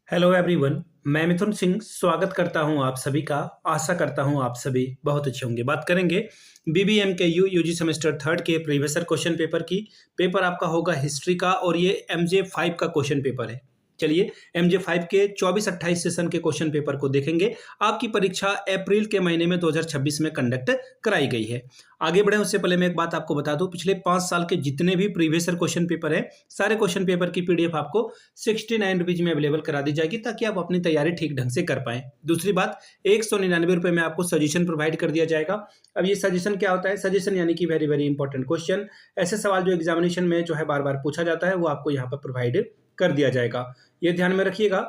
Hello everyone. मैं मिथुन सिंह स्वागत करता हूं आप सभी का। आशा करता हूं आप सभी बहुत अच्छे होंगे। बात करेंगे बीबीएम के यूजी सेमेस्टर थर्ड के प्रीवियस क्वेश्चन पेपर की। पेपर आपका होगा हिस्ट्री का और ये एमजे 5 का क्वेश्चन पेपर है। चलिए एमजे 5 के 24-28 सेशन के क्वेश्चन पेपर को देखेंगे। आपकी परीक्षा अप्रैल के महीने में 2026 में कंडक्ट कराई गई है। आगे बढ़े उससे पहले मैं एक बात आपको बता दूं, पिछले 5 साल के जितने भी प्रीवियस क्वेश्चन पेपर है सारे क्वेश्चन पेपर की पीडीएफ आपको 69 रुपीज में अवेलेबल करा दी जाएगी ताकि आप अपनी तैयारी ठीक ढंग से कर पाएं। दूसरी बात, 199 रुपए में आपको सजेशन प्रोवाइड कर दिया जाएगा। अब ये सजेशन क्या होता है? सजेशन यानी कि वेरी वेरी इंपॉर्टेंट क्वेश्चन, ऐसे सवाल जो एग्जामिनेशन में जो है बार बार पूछा जाता है वो आपको यहाँ पर प्रोवाइड कर दिया जाएगा। ये ध्यान में रखिएगा।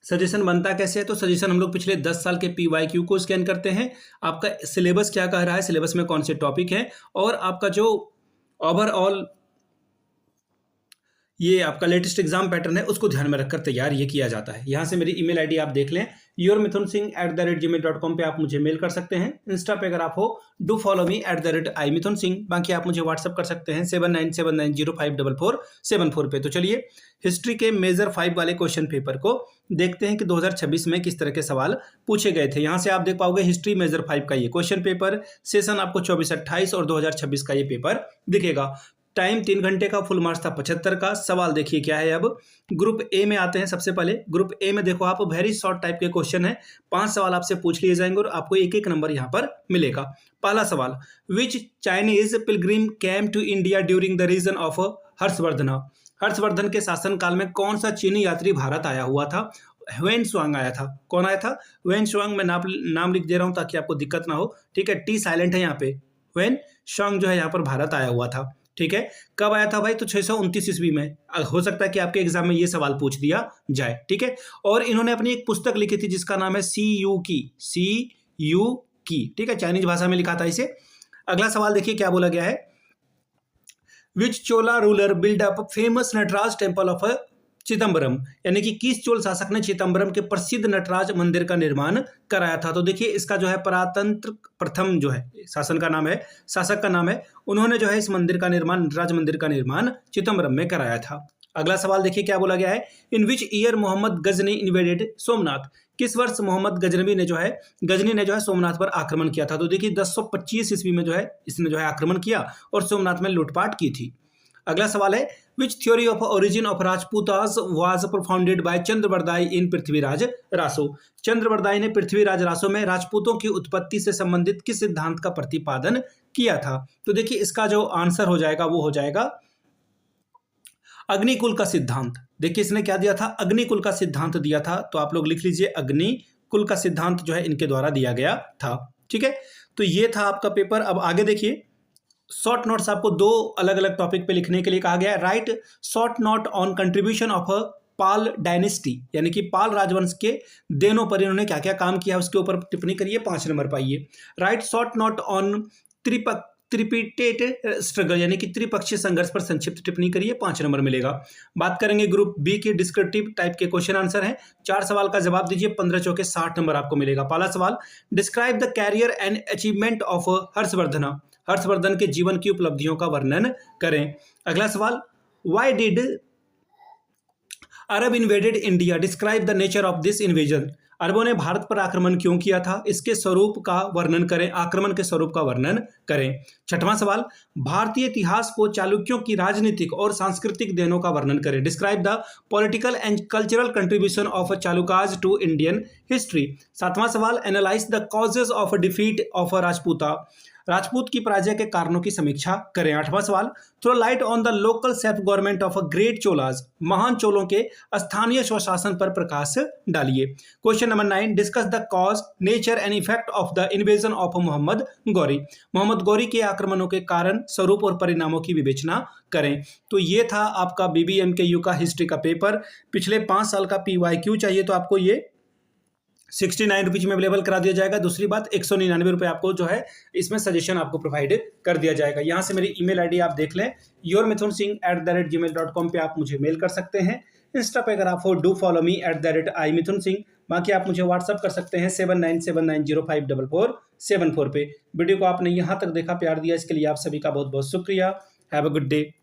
सजेशन बनता कैसे है? तो सजेशन हम लोग पिछले 10 साल के पीवाईक्यू को स्कैन करते हैं, आपका सिलेबस क्या कह रहा है, सिलेबस में कौन से टॉपिक है और आपका जो ओवरऑल ये आपका लेटेस्ट एग्जाम पैटर्न है उसको ध्यान में रखकर तैयार ये किया जाता है। यहाँ से मेरी ईमेल आईडी आप देख लें, yourmithunsinh@gmail.com पे आप मुझे मेल कर सकते हैं। इंस्टा पे अगर आप हो डू फॉलो मी @imithunsingh। बाकी आप मुझे व्हाट्सअप कर सकते हैं 7979054474 पे। तो चलिए हिस्ट्री के मेजर 5 वाले क्वेश्चन पेपर को देखते हैं कि 2026 में किस तरह के सवाल पूछे गए थे। यहाँ से आप देख पाओगे हिस्ट्री मेजर 5 का ये क्वेश्चन पेपर, सेशन आपको 24-28 और 2026 का ये पेपर दिखेगा। टाइम 3 घंटे का, फुल मार्क्स था 75 का। सवाल देखिए क्या है। अब ग्रुप ए में आते हैं। सबसे पहले ग्रुप ए में देखो आप, वेरी शॉर्ट टाइप के क्वेश्चन है। 5 सवाल आपसे पूछ लिए जाएंगे और आपको एक एक नंबर यहाँ पर मिलेगा। पहला सवाल, which Chinese pilgrim came to India during the region of Harshavardhana. Harshavardhana के शासनकाल में कौन सा चीनी यात्री भारत आया हुआ था? ह्वेन त्सुआंग आया था। कौन आया था? ह्वेन त्सुआंग। मैं नाम लिख दे रहा हूं ताकि आपको दिक्कत ना हो, ठीक है। टी साइलेंट है यहाँ पे। ह्वेन त्सुआंग जो है यहाँ पर भारत आया हुआ था, ठीक है। कब आया था भाई? तो 629 ईस्वी में। हो सकता है कि आपके एग्जाम में ये सवाल पूछ दिया जाए, ठीक है। और इन्होंने अपनी एक पुस्तक लिखी थी जिसका नाम है CU की, ठीक है। चाइनीज भाषा में लिखा था इसे। अगला सवाल देखिए क्या बोला गया है। Which Chola ruler build up famous Nataraja temple of Chidambaram, यानी कि किस चोल शासक ने चिदम्बरम के प्रसिद्ध नटराज मंदिर का निर्माण कराया था? तो देखिए इसका जो है परातंत्र प्रथम जो है शासक का नाम है, उन्होंने जो है इस मंदिर का निर्माण, नटराज मंदिर का निर्माण चिदम्बरम में कराया था। अगला सवाल देखिए क्या बोला गया है। In which year Mohammad Ghazni invaded Somnath, किस वर्ष मोहम्मद गजनी ने जो है सोमनाथ पर आक्रमण किया था? तो देखिए 1025 ईस्वी में जो है इसने जो है आक्रमण किया और सोमनाथ में लूटपाट की थी। अगला सवाल है, which theory of origin of Rajputas was propounded by Chandbardai in Prithviraj Raso. Chandbardai ने पृथ्वीराज रासो में राजपूतों की उत्पत्ति से संबंधित किस सिद्धांत का प्रतिपादन किया था? तो देखिए इसका जो आंसर हो जाएगा वो हो जाएगा अग्निकुल का सिद्धांत। देखिए इसने क्या दिया था? अग्निकुल का सिद्धांत दिया था। तो आप लोग लिख लीजिए अग्निकुल का सिद्धांत जो है इनके द्वारा दिया गया था, ठीक है। तो ये था आपका पेपर। अब आगे देखिए, शॉर्ट नोट्स आपको 2 अलग अलग टॉपिक पे लिखने के लिए कहा गया है। Right short note on contribution of Pal dynasty, यानी कि पाल राजवंश के देनों पर इन्होंने क्या क्या काम किया उसके ऊपर टिप्पणी करिए, 5 नंबर पाइए। Write short note on tripartite struggle, यानी कि त्रिपक्षीय संघर्ष पर संक्षिप्त टिप्पणी करिए, 5 नंबर मिलेगा। बात करेंगे ग्रुप बी के डिस्क्रिप्टिव टाइप के क्वेश्चन आंसर हैं। 4 सवाल का जवाब दीजिए, 15 चौके 60 नंबर आपको मिलेगा। पहला सवाल, describe the career and achievement of Harshvardhan के जीवन की उपलब्धियों का वर्णन करें। अगला सवाल, why did Arab invaded India, describe the nature of this invasion. अरबों ने भारत पर आक्रमण क्यों किया था? इसके स्वरूप का वर्णन करें, आक्रमण के स्वरूप का वर्णन करें। छठवां सवाल, भारतीय इतिहास को चालुक्यों की राजनीतिक और सांस्कृतिक देनों का वर्णन करें। Describe the political and cultural contribution of Chalukyas to Indian history. सातवां सवाल, analyse the causes of defeat of Rajput की पराजय के कारणों की समीक्षा करें। 8वां सवाल, throw light on the local self government of great Cholas, महान चोलों के स्थानीय स्वशासन पर प्रकाश डालिए। Question number 9, discuss the cause, nature and effect of the invasion of Mohammad Ghori के आक्रमणों के कारण, स्वरूप और परिणामों की विवेचना करें। तो ये था आपका BBMKU का हिस्ट्री का पेपर। पिछले 5 साल का PYQ चाहिए तो आपको ये 69 रुपीज में अवेलेबल करा दिया जाएगा। दूसरी बात, 199 रुपये आपको जो है इसमें सजेशन आपको प्रोवाइड कर दिया जाएगा। यहाँ से मेरी ईमेल आईडी आप देख लें, yourmithunsinh@gmail.com पे आप मुझे मेल कर सकते हैं। इंस्टा पे अगर आप हो डू फॉलो मी @imithunsingh। बाकी आप मुझे व्हाट्सअप कर सकते हैं 7979054474 पे। वीडियो को आपने यहाँ तक देखा, प्यार दिया, इसके लिए आप सभी का बहुत बहुत शुक्रिया। Have a good day.